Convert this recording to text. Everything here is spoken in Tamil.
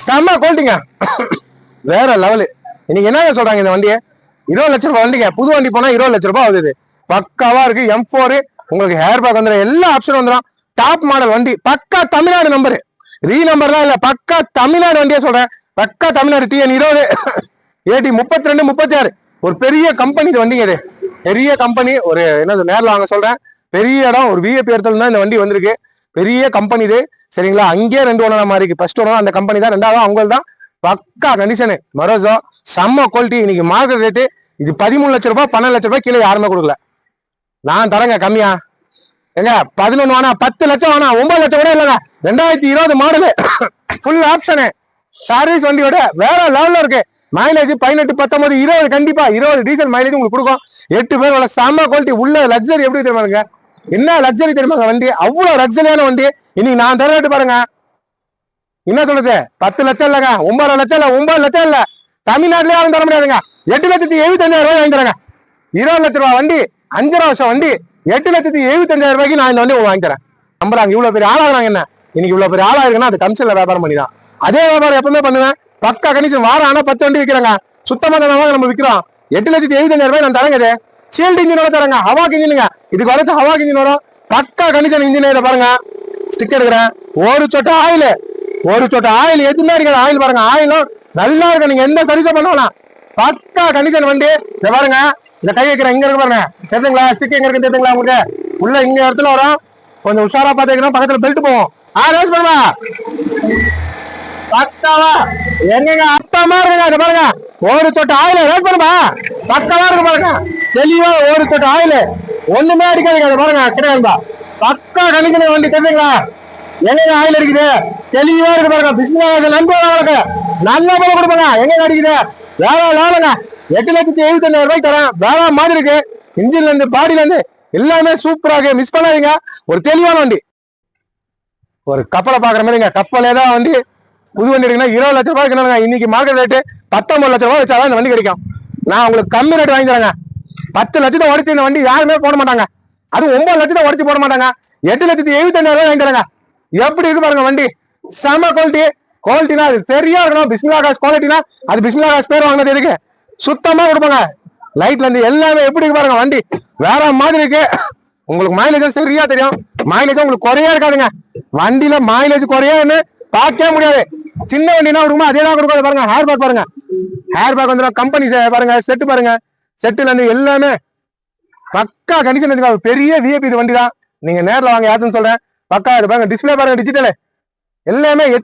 செம்ம குவாலிட்டிங்க. வேற லெவலு. இன்னைக்கு என்ன சொல்றாங்க இந்த வண்டியை 20 லட்சம் ரூபாய் வண்டிங்க. புது வண்டி போனா 20 லட்சம் ரூபாய் ஆகுது. பக்காவா இருக்கு. M4 உங்களுக்கு ஹேர் பேக் வந்துடும், எல்லா ஆப்ஷனும் வந்துடும். டாப் மாடல் வண்டி, பக்கா தமிழ்நாடு நம்பரு, ரீ நம்பர்லாம் இல்ல, பக்கா தமிழ்நாடு வண்டியா சொல்றேன். பக்கா தமிழ்நாடு TN 20 AD 32 36. ஒரு பெரிய கம்பெனி இது வண்டிங்க. இது பெரிய கம்பெனி. ஒரு என்னது நேரில் வாங்க சொல்றேன். பெரிய இடம், ஒரு VIP இடத்துல தான் இந்த வண்டி வந்திருக்கு. பெரிய கம்பெனி இது, சரிங்களா? அங்கேயே 2 ஓனர் மாதிரி இருக்கு. ஃபர்ஸ்ட் ஓனர் அந்த கம்பெனி தான், 2வது அவங்க தான். பக்கா கண்டிஷனு, மரோசோ செம்ம குவாலிட்டி. இன்னைக்கு மார்க்கெட் ரேட்டு இது 13 லட்சம் ரூபாய், 12 லட்சம் ரூபாய் கீழே யாருமே கொடுக்கல. நான் தரேங்க கம்மியா. எங்க 11 வேணா, 10 லட்சம் வேணா, 9 லட்சம் கூட இல்லைங்க. 2020 மாடலு, ஃபுல் ஆப்ஷனு, சர்வீஸ் வண்டியோட வேற லெவல்ல இருக்கு. மைலேஜ் 18, 19, 20 கண்டிப்பா 20 டீசல் மைலேஜ் உங்களுக்கு கொடுக்கும். 8 பேர் செம்ம குவாலிட்டி. உள்ள லக்ஸரி எப்படி தெரியுமாங்க? என்ன லக்ஸரி தெரியுமாங்க வண்டி? அவ்வளவு லக்ஸரியான வண்டி. இன்னைக்கு நான் தர ரேட்டு பாருங்க. என்ன சொல்றது? 10 லட்சம் இல்லங்க, 9 லட்சம் இல்ல, 9 லட்சம் இல்ல, தமிழ்நாட்டிலே யாரும் தர முடியாதுங்க. 8,75,000 ரூபாய் வாங்கி தரேங்க. 20 லட்சம் ரூபாய் வண்டி, 5 வருஷம் வண்டி, 8,75,000 ரூபாய்க்கு நான் இந்த வண்டி வாங்கி தரேன். நம்புறாங்க இவ்வளவு பெரிய ஆளாகிறாங்க. என்ன இன்னைக்கு இவ்வளவு பெரிய ஆளாயிருக்குன்னா அது கமிஷன்ல வியாபாரம் பண்ணி தான். அதே வியாபாரம் எப்பவுமே பண்ணுவேன். பக்கா கண்டிஷன். வாரம் ஆனா 10 வண்டி விற்கிறாங்க. சுத்தமா நம்ம விற்கிறோம். 8,75,000 ரூபாய் நான் தரேங்க. இது ஷீல்டு இன்ஜினோட தரேங்க. ஹவாக் இன்ஜினுங்க. இதுக்கு வரது ஹவாக் இன்ஜின் வரும். பக்கா கண்டிஷன் இன்ஜின். பாருங்க, ஸ்டிக்கர் எடுக்கிறேன். ஒரு சொட்ட ஆயில் எதுவுமே அடிக்காது. ஆயில் பாருங்க, ஆயிலும் நல்லா இருக்கு. நீங்க எந்த சர்வீஸும் பண்ணலாம். பக்கா கண்டிஷன் வண்டி. இதை பாருங்க, இந்த கை வைக்கிறேன். இங்க இருக்கு பாருங்க, தெரியுங்களா? ஸ்டிக் எங்க இருக்கு தெரியுங்களா உங்களுக்கு? உள்ள இங்க இடத்துல வரும். கொஞ்சம் உஷாரா பாத்துக்கணும். பக்கத்துல பெல்ட் போவோம். ரேஸ் பண்ணுவா பக்காவா எங்க அத்தமா இருக்குங்க. இதை பாருங்க, ஒரு சொட்ட ஆயில் ரேஸ் பண்ணுவா பக்காவா இருக்கு பாருங்க. தெளிவா ஒரு சொட்ட ஆயில் ஒண்ணுமே அடிக்காதுங்க. அதை பாருங்க, கிடையாதுப்பா. பக்கா கண்டிஷன் வண்டி, தெரியுங்களா? எங்க ஆயில் இருக்குது, தெளிவா இருக்கு பாருங்க. பிசினஸ் நண்பர்களுக்கு நல்ல போல கொடுப்பாங்க. எங்க அடிக்குது வேற லாபங்க. 8,75,000 ரூபாய்க்கு தரேன். வேற மாதிரி இருக்கு. இன்ஜின்ல இருந்து பாடியில இருந்து எல்லாமே சூப்பரா இருக்கு. மிஸ் பண்ணாதீங்க. ஒரு தெளிவான வண்டி. ஒரு கப்பலை பாக்குற மாதிரிங்க. கப்பலே தான் வண்டி. புது வண்டி எடுக்கணும் 20 லட்சம் ரூபாய்க்கு. இன்னைக்கு மார்க்கெட் ரேட்டு 19 லட்சம் ரூபாய் வச்சாதான் இந்த வண்டி கிடைக்கும். நான் உங்களுக்கு கம்மி ரேட் வாங்கி தரேங்க. 10 லட்சத்தை உடச்சு இந்த வண்டி யாருமே போட மாட்டாங்க. அது 9 லட்சத்தை உடச்சு போட மாட்டாங்க. 8,75,000 ரூபாய் வாங்கி தரேங்க. எப்படி இருக்கு பாருங்க வண்டி. செம குவாலிட்டி. குவாலிட்டினா அது சரியா இருக்கணும். பிஸ்மில்லா காசு குவாலிட்டினா அது பிஸ்மில்லா காசு பேர் வாங்கினது இருக்கு. சுத்தமா கொடுப்பாங்க. லைட்ல இருந்து எல்லாமே எப்படி இருக்கு பாருங்க. வண்டி வேற மாதிரி இருக்கு. உங்களுக்கு மைலேஜ் சரியா தெரியும். மைலேஜ் உங்களுக்கு குறையா இருக்காதுங்க. வண்டியில மைலேஜ் குறையான்னு பார்க்கவே முடியாது. சின்ன வண்டினா கொடுக்குமா அதே தான் கொடுக்காது. பாருங்க, ஹேர் பேக் பாருங்க. ஹேர் பேக் வந்து கம்பெனி பாருங்க. செட்டு பாருங்க. செட்டுல இருந்து எல்லாமே பக்கா கண்டிஷன். பெரிய VIP இது வண்டி தான். நீங்க நேரில் வாங்க, யாருன்னு சொல்றேன். பக்கா இது பாருங்க. டிஸ்பிளே பாருங்க, டிஜிட்டல் எல்லாமே